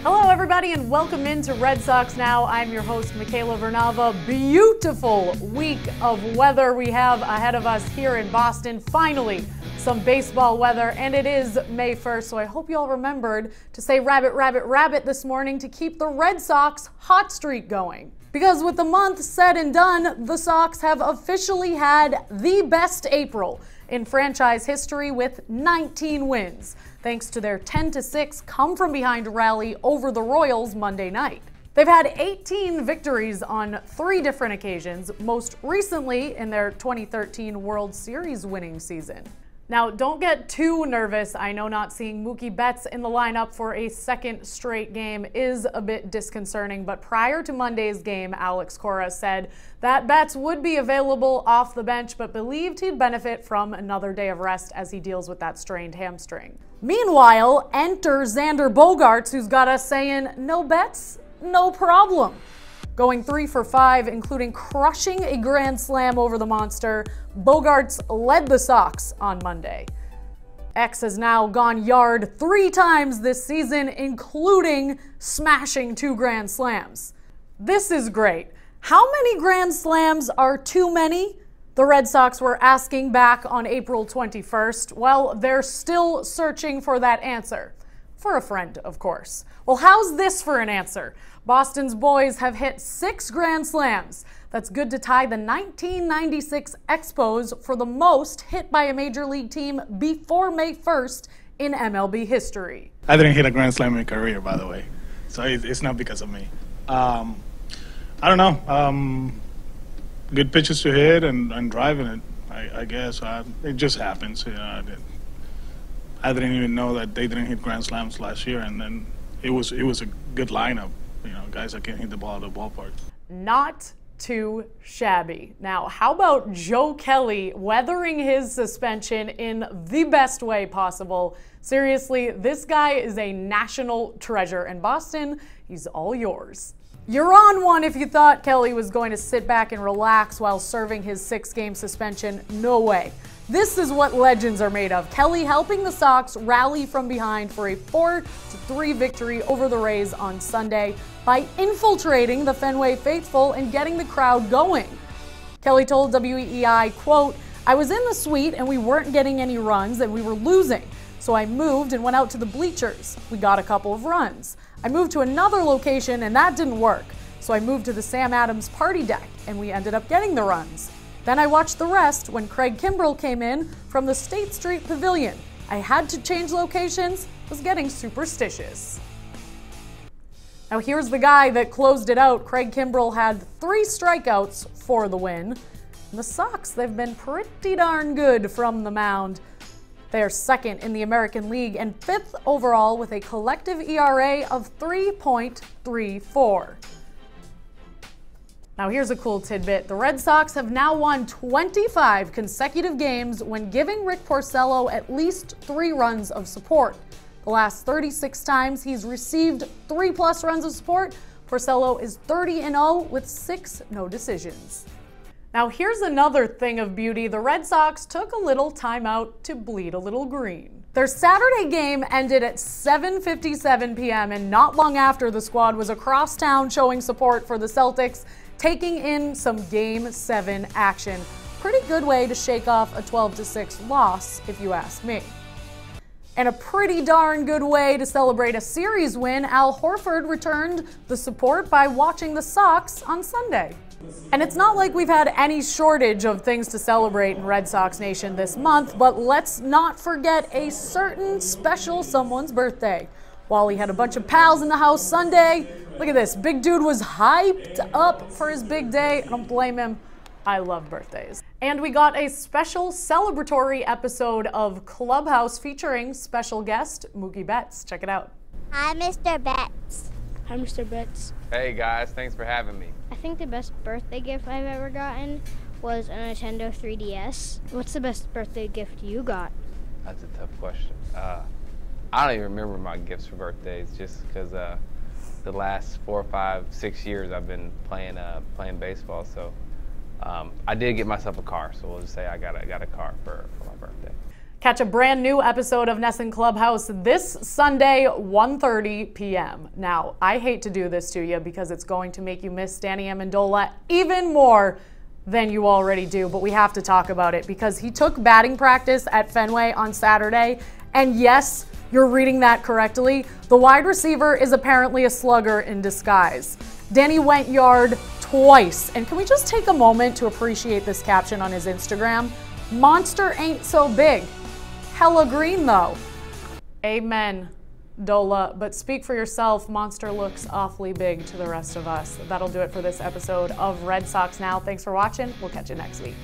Hello everybody and welcome into Red Sox Now. I'm your host Michaela Vernava. Beautiful week of weather we have ahead of us here in Boston. Finally, some baseball weather, and it is May 1st, so I hope you all remembered to say rabbit, rabbit, rabbit this morning to keep the Red Sox hot streak going. Because with the month said and done, the Sox have officially had the best April in franchise history with 19 wins, thanks to their 10-6 come-from-behind rally over the Royals Monday night. They've had 18 victories on 3 different occasions, most recently in their 2013 World Series winning season. Now, don't get too nervous. I know not seeing Mookie Betts in the lineup for a second straight game is a bit disconcerting, but prior to Monday's game, Alex Cora said that Betts would be available off the bench, but believed he'd benefit from another day of rest as he deals with that strained hamstring. Meanwhile, enter Xander Bogaerts, who's got us saying, no Betts, no problem. Going 3 for 5, including crushing a grand slam over the monster, Bogaerts led the Sox on Monday. X has now gone yard 3 times this season, including smashing 2 grand slams. This is great. How many grand slams are too many? The Red Sox were asking back on April 21st. Well, they're still searching for that answer. For a friend, of course. Well, how's this for an answer? Boston's boys have hit 6 grand slams. That's good to tie the 1996 Expos for the most hit by a major league team before May 1st in MLB history. I didn't hit a grand slam in my career, by the way, so it's not because of me. I don't know. Good pitches to hit and driving it, I guess. It just happens. You know, I didn't even know that they didn't hit grand slams last year, and then it was a good lineup. You know, guys that can hit the ball at the ballpark. Not too shabby. Now, how about Joe Kelly weathering his suspension in the best way possible? Seriously, this guy is a national treasure, and Boston, he's all yours. You're on one if you thought Kelly was going to sit back and relax while serving his 6-game suspension. No way. This is what legends are made of. Kelly helping the Sox rally from behind for a 4-3 victory over the Rays on Sunday by infiltrating the Fenway faithful and getting the crowd going. Kelly told WEEI, quote, "I was in the suite and we weren't getting any runs and we were losing. So I moved and went out to the bleachers. We got a couple of runs. I moved to another location and that didn't work. So I moved to the Sam Adams party deck and we ended up getting the runs. Then I watched the rest when Craig Kimbrell came in from the State Street Pavilion. I had to change locations, was getting superstitious." Now here's the guy that closed it out. Craig Kimbrell had 3 strikeouts for the win. And the Sox, they've been pretty darn good from the mound. They are 2nd in the American League and 5th overall with a collective ERA of 3.34. Now here's a cool tidbit. The Red Sox have now won 25 consecutive games when giving Rick Porcello at least 3 runs of support. The last 36 times he's received 3+ runs of support, Porcello is 30-0 with 6 no decisions. Now here's another thing of beauty. The Red Sox took a little timeout to bleed a little green. Their Saturday game ended at 7:57 p.m. and not long after, the squad was across town showing support for the Celtics, taking in some Game 7 action. Pretty good way to shake off a 12-6 loss, if you ask me. And a pretty darn good way to celebrate a series win, Al Horford returned the support by watching the Sox on Sunday. And it's not like we've had any shortage of things to celebrate in Red Sox Nation this month, but let's not forget a certain special someone's birthday. Wally had a bunch of pals in the house Sunday. Look at this, big dude was hyped up for his big day. I don't blame him. I love birthdays. And we got a special celebratory episode of Clubhouse featuring special guest Mookie Betts. Check it out. Hi, Mr. Betts. Hi, Mr. Betts. Hey guys, thanks for having me. I think the best birthday gift I've ever gotten was a Nintendo 3DS. What's the best birthday gift you got? That's a tough question. I don't even remember my gifts for birthdays, just because the last 4, 5, 6 years I've been playing baseball. So I did get myself a car, so we'll just say I got a car for my birthday. Catch a brand new episode of Nesson Clubhouse this Sunday, 1:30 p.m. Now, I hate to do this to you because it's going to make you miss Danny Amendola even more than you already do, but we have to talk about it because he took batting practice at Fenway on Saturday, and yes, you're reading that correctly. The wide receiver is apparently a slugger in disguise. Danny went yard twice, and can we just take a moment to appreciate this caption on his Instagram? Monster ain't so big. Hella green though. Amen, Dola. But speak for yourself, Monster looks awfully big to the rest of us. That'll do it for this episode of Red Sox Now. Thanks for watching. We'll catch you next week.